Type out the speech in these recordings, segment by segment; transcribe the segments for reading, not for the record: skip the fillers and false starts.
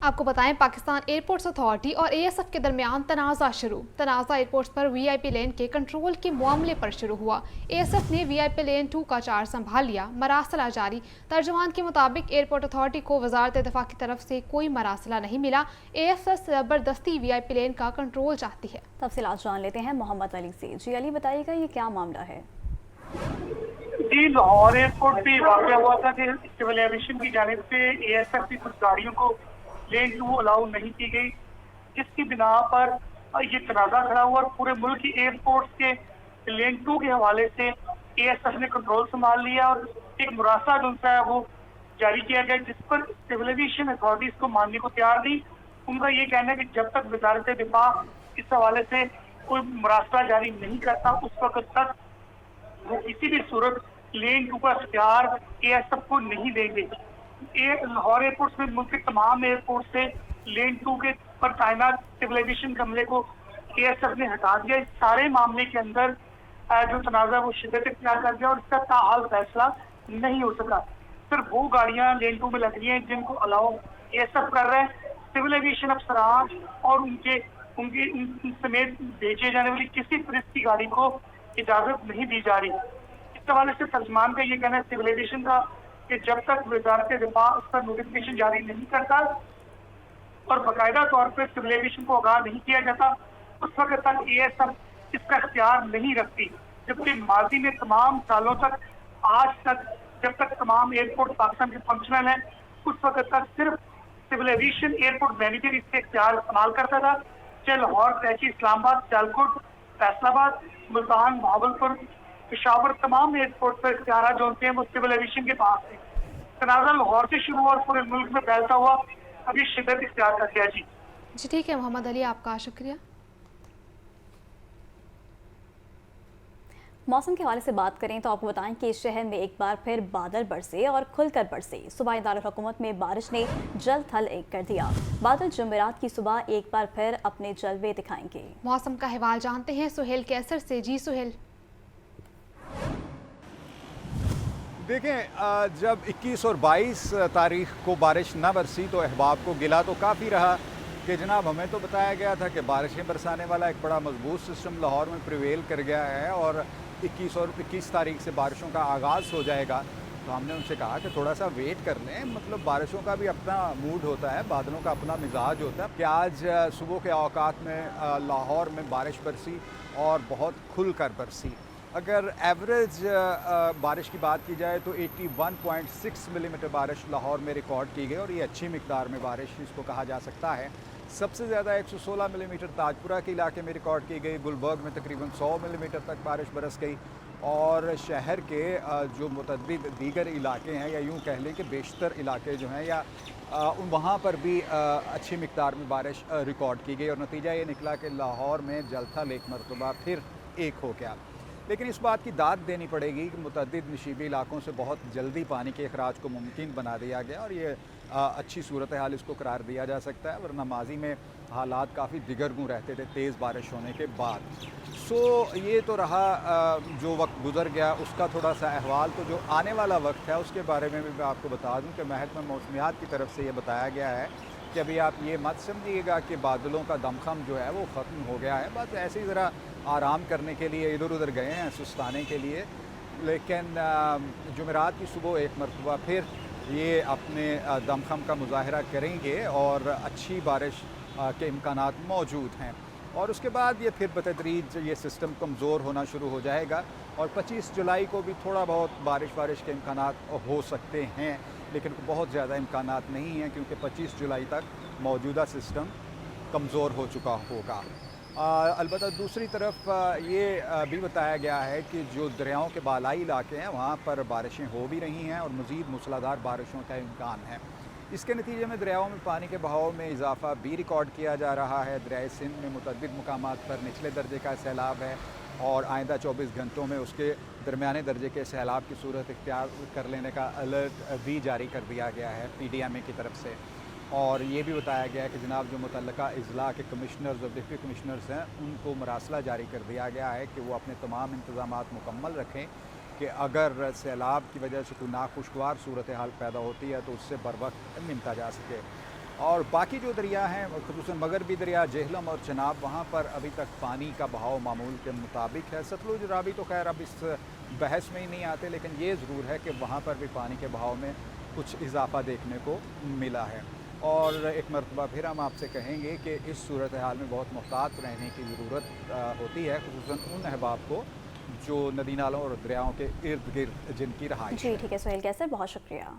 आपको बताएं, Pakistan airports authority और एएसएफ के दरमियान तनाज़ा शुरू। तनाज़ा एयरपोर्ट्स पर वीआईपी लेन के कंट्रोल के मामले पर शुरू हुआ। एएसएफ ने वीआईपी लेन 2 का चार्ज संभाल लिया। मरासला जारी। तर्जुमान के मुताबिक एयरपोर्ट अथॉरिटी को वजारत दिफा की तरफ से कोई मरासला नहीं मिला। एएसएफ ज़बरदस्ती वीआईपी लेन का कंट्रोल चाहती है। तफसीलात जान लेते हैं मोहम्मद अली से। जी अली, बताइएगा ये क्या मामला है? जी, लाहौर एयरपोर्ट पे वाक़या हुआ था कि सिविल एविएशन की जानिब से एएसएफ की कुछ गाड़ियों को लेन 2 अलाउ नहीं की गई, जिसकी बिना पर ये तनाज़ा खड़ा हुआ और पूरे मुल्क की एयरपोर्ट्स के लेन 2 के हवाले से एएसएफ ने कंट्रोल संभाल लिया और एक मुरासा जो है वो जारी किया गया, जिस पर सिविल एविएशन अथॉरिटीज को मानने को तैयार नहीं। उनका ये कहना है कि जब तक वजारत दिफा इस हवाले से कोई मुरासा जारी नहीं करता, उस वक्त तक वो किसी भी सूरत लेन 2 का इख्तियार एएसएफ को नहीं देंगे। लाहौर एयरपोर्ट में मुल्क के तमाम एयरपोर्ट से लेन 2 के पर तैनात सिविल एविएशन के हमले को एएसएफ ने हटा दिया। इस सारे मामले के अंदर जो तनाज़ा वो शिद्दत इख्तियार कर दिया और इसका ताहाल फैसला नहीं हो सका। सिर्फ वो गाड़ियां लेन 2 में लग रही हैं जिनको अलाउ एएसएफ कर रहे हैं। सिविल एविएशन अफसरान और उनके समेत भेजे जाने वाली किसी फरिश्त की गाड़ी को इजाजत नहीं दी जा रही। इस हवाले से तर्जुमान का ये कहना है सिविल एविएशन का कि जब तक वजारत दिफा उस पर नोटिफिकेशन जारी नहीं करता और बाकायदा तौर पर सिविल एविएशन को आगाह नहीं किया जाता, उस वक्त तक एएसएफ इसका इख्तियार नहीं रखती। जबकि माजी में तमाम सालों तक आज तक जब तक तमाम एयरपोर्ट पाकिस्तान के फंक्शनल हैं, उस वक्त तक सिर्फ सिविल एविएशन एयरपोर्ट मैनेजर इसके इख्तियार इस्तेमाल करता था। चाहे लाहौर, कराची, इस्लामाबाद, सियालकोट, फैसलाबाद, मुल्तान, भावलपुर, पेशावर, तमाम एयरपोर्ट पर इख्तियार जो होते हैं वो सिविल एविएशन के पास है। तनाज़ा लाहौर से शुरू हुआ और पूरे मुल्क में फैलता हुआ अभी शिद्दत इख्तियार कर गया। जी ठीक है मोहम्मद अली, आपका शुक्रिया। मौसम के हवाले से बात करें तो आपको बताएं कि इस शहर में एक बार फिर बादल बरसे और खुलकर बरसे। सूबाई दारुल हुकूमत में बारिश ने जल थल एक कर दिया। बादल जुमेरात की सुबह एक बार फिर अपने जलवे दिखाएंगे। मौसम का हवाल जानते हैं सुहेल कैसर से। जी सुहेल। देखें, जब 21 और 22 तारीख को बारिश न बरसी तो अहबाब को गिला तो काफ़ी रहा कि जनाब हमें तो बताया गया था कि बारिशें बरसाने वाला एक बड़ा मजबूत सिस्टम लाहौर में प्रिवेल कर गया है और 21 और 21 तारीख से बारिशों का आगाज़ हो जाएगा। तो हमने उनसे कहा कि थोड़ा सा वेट कर लें, मतलब बारिशों का भी अपना मूड होता है, बादलों का अपना मिजाज होता है। कि आज सुबह के औकात में लाहौर में बारिश बरसी और बहुत खुल कर बरसी। अगर एवरेज बारिश की बात की जाए तो 81.6 मिलीमीटर बारिश लाहौर में रिकॉर्ड की गई और ये अच्छी मिकदार में बारिश इसको कहा जा सकता है। सबसे ज़्यादा 116 मिलीमीटर ताजपुरा के इलाके में रिकॉर्ड की गई। गुलबर्ग में तकरीबन 100 मिलीमीटर तक बारिश बरस गई और शहर के जो मुतअद्दिद दीगर इलाके हैं या यूँ कह लें कि बेशतर इलाके जो हैं या वहाँ पर भी अच्छी मिकदार में बारिश रिकॉर्ड की गई और नतीजा ये निकला कि लाहौर में जलथल एक मरतबा फिर एक हो गया। लेकिन इस बात की दाद देनी पड़ेगी कि मुतअद्दिद नशीबी इलाकों से बहुत जल्दी पानी के अखराज को मुमकिन बना दिया गया और ये अच्छी सूरत हाल इसको करार दिया जा सकता है, वरना माजी में हालात काफ़ी दिगरगूं रहते थे तेज़ बारिश होने के बाद। ये तो रहा जो वक्त गुजर गया उसका थोड़ा सा अहवाल। तो जो आने वाला वक्त है उसके बारे में भी मैं आपको बता दूं कि महकमा मौसमियात की तरफ से ये बताया गया है कि अभी आप ये मत समझिएगा कि बादलों का दमखम जो है वो ख़त्म हो गया है, बस ऐसे ही ज़रा आराम करने के लिए इधर उधर गए हैं सुस्ताने के लिए। लेकिन जुमेरात की सुबह एक मरतबा फिर ये अपने दमखम का मुजाहरा करेंगे और अच्छी बारिश के इम्कानात मौजूद हैं और उसके बाद ये फिर बतदरीज ये सिस्टम कमज़ोर होना शुरू हो जाएगा और 25 जुलाई को भी थोड़ा बहुत बारिश के इम्कानात हो सकते हैं, लेकिन बहुत ज़्यादा इम्कानात नहीं हैं क्योंकि 25 जुलाई तक मौजूदा सिस्टम कमज़ोर हो चुका होगा। अलबत्ता दूसरी तरफ ये भी बताया गया है कि जो दरियाओं के बालाई इलाके हैं वहाँ पर बारिशें हो भी रही हैं और मज़ीद मूसलाधार बारिशों का इम्कान है। इसके नतीजे में दरियाओं में पानी के बहाव में इजाफा भी रिकॉर्ड किया जा रहा है। दरियाए सिंध में मुतअद्दिद मुकामात पर निचले दर्जे का सैलाब है और आइंदा 24 घंटों में उसके दरमियाने दर्जे के सैलाब की सूरत इख्तियार कर लेने का अलर्ट भी जारी कर दिया गया है PDMA की तरफ से। और ये भी बताया गया है कि जनाब जो मुतल्लका अज़ला के कमिश्नर्स और डिप्टी कमिश्नर्स हैं उनको मरासला जारी कर दिया गया है कि वो अपने तमाम इंतज़ामात मुकम्मल रखें कि अगर सैलाब की वजह से कोई नाखुशगवार सूरत हाल पैदा होती है तो उससे बर वक्त निपटा जा सके। اور باقی جو دریا ہیں خصوصاً مغربی دریا جہلم اور چناب وہاں پر ابھی تک پانی کا بہاؤ معمول کے مطابق ہے. ستلج راوی تو خیر اب اس بحث میں ہی نہیں آتے، لیکن یہ ضرور ہے کہ وہاں پر بھی پانی کے بہاؤ میں کچھ اضافہ دیکھنے کو ملا ہے. اور ایک مرتبہ پھر ہم آپ سے کہیں گے کہ اس صورتحال میں بہت محتاط رہنے کی ضرورت ہوتی ہے، خصوصاً ان احباب کو جو ندی نالوں اور دریاؤں کے ارد گرد جن کی رہائش ہے. جی ٹھیک ہے سہیل کیسر، بہت شکریہ.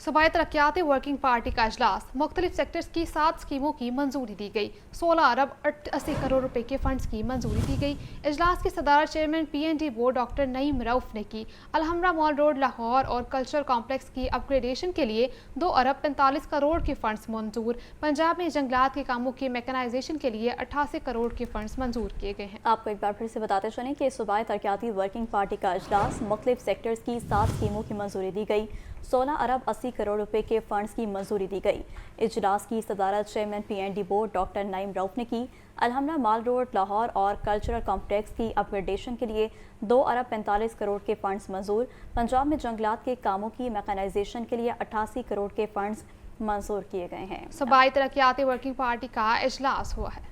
صوبائی ترقیاتی ورکنگ پارٹی کا اجلاس، مختلف سیکٹرز کی 7 اسکیموں کی منظوری دی گئی. 16 ارب 80 کروڑ روپے کے فنڈز کی منظوری دی گئی. اجلاس کی صدارت چیئرمین PND بورڈ ڈاکٹر نعیم رؤف نے کی. الحمرا مال روڈ لاہور اور کلچرل کمپلیکس کی اپ گریڈیشن کے لیے 2 ارب 45 کروڑ کے فنڈز منظور. پنجاب میں جنگلات کے کاموں کی میکنائزیشن کے لیے 88 کروڑ کے فنڈز منظور کیے گئے ہیں. آپ کو ایک بار پھر سے بتاتے چلیں کہ صوبائی ترقیاتی ورکنگ پارٹی کا اجلاس، مختلف سیکٹرز کی 7 اسکیموں کی منظوری دی گئی. 16 ارب 80 کروڑ روپے کے فنڈز کی منظوری دی گئی. اجلاس کی صدارت چیئرمین PND بورڈ ڈاکٹر نعیم رؤف نے کی. الحمرا مال روڈ لاہور اور کلچرل کمپلیکس کی اپ گریڈیشن کے لیے 2 ارب 45 کروڑ کے فنڈز منظور. پنجاب میں جنگلات کے کاموں کی میکنائزیشن کے لیے 88 کروڑ کے فنڈز منظور کیے گئے ہیں. صوبائی ترقیاتی ورکنگ پارٹی کا اجلاس ہوا ہے.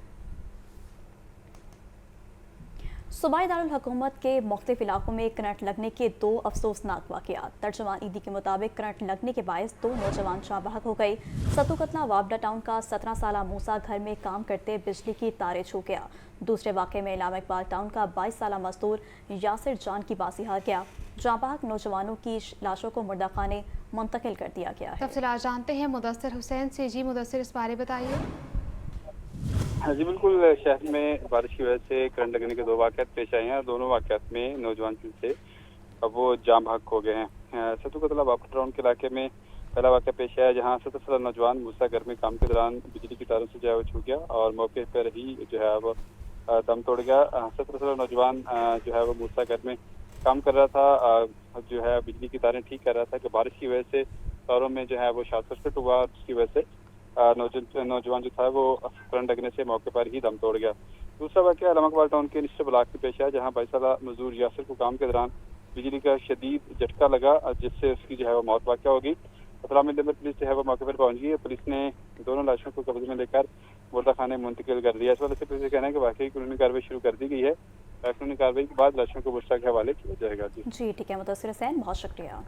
صوبائی دارالحکومت کے مختلف علاقوں میں کرنٹ لگنے کے 2 افسوسناک واقعات. ترجمان ایدی کے مطابق کرنٹ لگنے کے باعث 2 نوجوان جاں بحق ہو گئے. ستو کتلا وابڈا ٹاؤن کا 17 سالہ موسیٰ گھر میں کام کرتے بجلی کی تاریں چھو گیا. دوسرے واقعے میں علامہ اقبال ٹاؤن کا 22 سالہ مزدور یاسر جان کی باسی ہار گیا. جاں بحق نوجوانوں کی لاشوں کو مردہ خانے منتقل کر دیا گیا ہے. تفصیلات جانتے ہیں مدثر حسین سے. جی مدثر، اس بارے بتائیے. جی بالکل، شہر میں بارش کی وجہ سے کرنٹ لگنے کے 2 واقعات پیش آئے ہیں. دونوں واقعات میں نوجوان تھے اب وہ جاں بحق ہو گئے ہیں. ستو کتلا وابڈا ٹاؤن کے علاقے میں پہلا واقعہ پیش آیا جہاں 17 سالہ نوجوان موسیٰ گھر میں کام کے دوران بجلی کی تاروں سے وہ چھو گیا اور موقع پر ہی وہ دم توڑ گیا. 17 سالہ نوجوان وہ موسیٰ گھر میں کام کر رہا تھا، بجلی کی تاریں ٹھیک کر رہا تھا کہ بارش کی وجہ سے تاروں میں وہ شارٹ سرکٹ ہوا، جس کی وجہ سے نوجوان جو تھا وہ کرنٹ لگنے سے موقع پر ہی دم توڑ گیا. دوسرا واقعہ علامہ اقبال ٹاؤن کے نصف بلاک میں پیش آیا جہاں 22 سالہ مزدور یاسر کو کام کے دوران بجلی کا شدید جھٹکا لگا جس سے اس کی وہ موت واقع ہوگی. اطلاع ملنے پر پولیس وہ موقع پر پہنچ گئی. پولیس نے دونوں لاشوں کو قبضے میں لے کر مردہ خانے منتقل کر دیا. اس وجہ سے پولیس کا کہنا ہے کہ واقعی قانونی کارروائی شروع کر دی گئی ہے. قانونی کارروائی کے بعد لاشوں کو مشترک کے حوالے کیا جائے گا. جی ٹھیک ہے مدثر حسین، بہت شکریہ.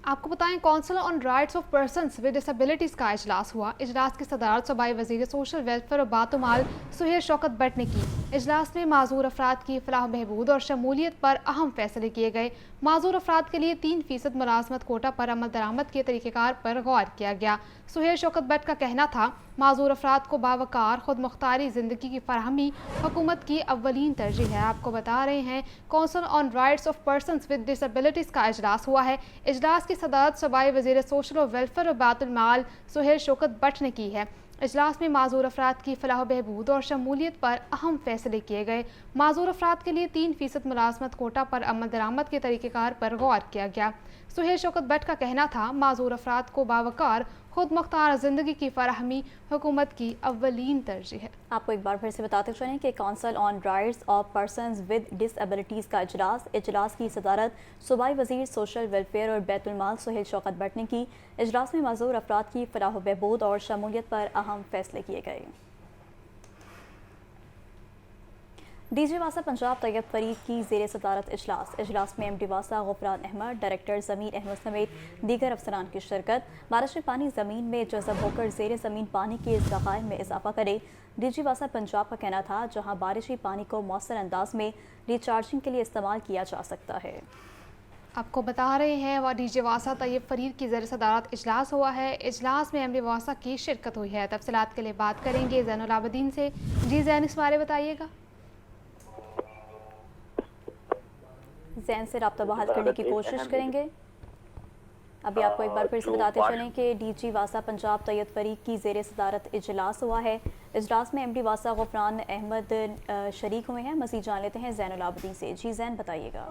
آپ کو بتائیں council on rights of persons with disabilities کا اجلاس ہوا. اجلاس کی صدارت صوبائی وزیر سوشل ویلفیئر اور بات و مال سہیل شوکت بٹ نے کی. اجلاس میں معذور افراد کی فلاح و بہبود اور شمولیت پر اہم فیصلے کیے گئے. معذور افراد کے لیے 3% ملازمت کوٹا پر عمل درآمد کے طریقہ کار پر غور کیا گیا. سہیل شوکت بٹ کا کہنا تھا معذور افراد کو باوقار خود مختاری زندگی کی فراہمی حکومت کی اولین ترجیح ہے. آپ کو بتا رہے ہیں council on rights of persons with disabilities کا اجلاس ہوا ہے. اجلاس کی صدارت صوبائی وزیر سوشل و ویلفیئر و بیت المال سہیل شوکت بٹ نے کی ہے. اجلاس میں معذور افراد کی فلاح و بہبود اور شمولیت پر اہم فیصلے کیے گئے. معذور افراد کے لیے 3% ملازمت کوٹا پر عمل درآمد کے طریقہ کار پر غور کیا گیا. سہیل شوکت بٹ کا کہنا تھا معذور افراد کو باوقار خود مختار زندگی کی فراہمی حکومت کی اولین ترجیح ہے. آپ کو ایک بار پھر سے بتاتے چلیں کہ council on rights of persons with disabilities کا اجلاس کی صدارت صوبائی وزیر سوشل ویلفیئر اور بیت المال سہیل شوکت بٹ نے کی. اجلاس میں معذور افراد کی فلاح و بہبود اور شمولیت پر اہم فیصلے کیے گئے. DG واسا پنجاب طیب فرید کی زیر صدارت اجلاس میں MD واسا غفران احمد، ڈائریکٹر زمین احمد سمیت دیگر افسران کی شرکت. بارش میں پانی زمین میں جذب ہو کر زیر زمین پانی کے ذخائر میں اضافہ کرے. DG واسا پنجاب کا کہنا تھا جہاں بارشی پانی کو مؤثر انداز میں ریچارجنگ کے لیے استعمال کیا جا سکتا ہے. آپ کو بتا رہے ہیں DG واسا طیب فرید کی زیر صدارت اجلاس ہوا ہے. اجلاس میں MD واسا کی شرکت ہوئی ہے. تفصیلات کے لیے بات کریں گے زین العابدین سے. جی زین، اس بارے بتائیے گا. زین سے رابطہ بحال کرنے کی کوشش کریں گے. ابھی آپ کو ایک بار پھر سے بتاتے چلیں کہ DG واسا پنجاب طیب فرید کی زیر صدارت اجلاس ہوا ہے. اجلاس میں MD واسا غفران احمد شریک ہوئے ہیں. مزید جان لیتے ہیں زین العابدین سے. جی زین، بتائیے گا.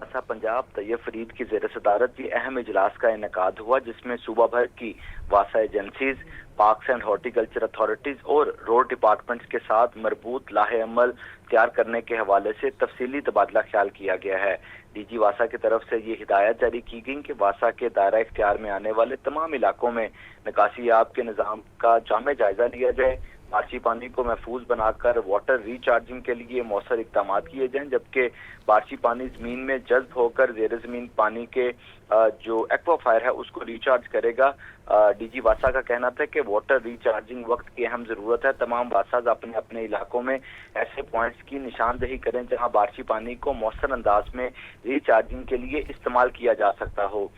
واسا پنجاب طیب فرید کی زیر صدارت یہ اہم اجلاس کا انعقاد ہوا جس میں صوبہ بھر کی واسا agencies, parks and horticulture authorities اور روڈ ڈپارٹمنٹس کے ساتھ مربوط لاہ عمل تیار کرنے کے حوالے سے تفصیلی تبادلہ خیال کیا گیا ہے. डी जी वासा की तरफ से ये हिदायत जारी की गई कि वासा के दायरा इख्तियार में आने वाले तमाम इलाकों में निकासी आब के निज़ाम का जामे जायजा लिया जाए, बारिशी पानी को महफूज बनाकर वाटर रिचार्जिंग के लिए मौसर इकदाम किए जाएं, जबकि बारिशी पानी ज़मीन में जज्ब होकर ज़ेर ज़मीन पानी के जो एक्वाफायर है उसको रिचार्ज करेगा। डीजी वासा का कहना था कि वाटर रिचार्जिंग वक्त की अहम ज़रूरत है। तमाम वासाज अपने अपने इलाकों में ऐसे पॉइंट्स की निशानदेही करें जहां बारिशी पानी को मौसर अंदाज में रिचार्जिंग के लिए इस्तेमाल किया जा सकता हो।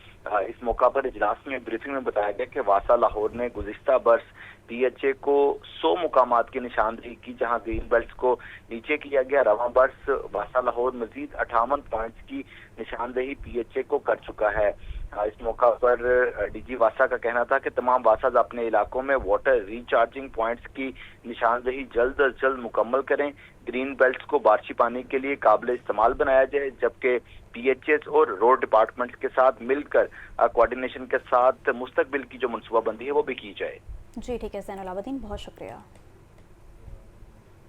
इस मौका पर इजलास में ब्रीफिंग में बताया गया कि वासा लाहौर ने गुज़िश्ता बरस PHA को 100 मुकामात की निशानदेही की, जहां ग्रीन बेल्ट को नीचे किया गया। रवां बरस वासा लाहौर मजीद 58 पॉइंट्स की निशानदेही PHA को कर चुका है। इस मौका पर डीजी वासा का कहना था कि तमाम वासाज अपने इलाकों में वाटर रिचार्जिंग पॉइंट्स की निशानदेही जल्द अज जल्द मुकम्मल करें, ग्रीन बेल्ट को बारिशी पानी के लिए काबिल इस्तेमाल बनाया जाए, जबकि PHS और रोड डिपार्टमेंट्स के साथ मिलकर कोऑर्डिनेशन के साथ मुस्तकबिल की जो मनसूबाबंदी है वो भी की जाए। जी ठीक है ज़ैनुल आबदीन, बहुत शुक्रिया।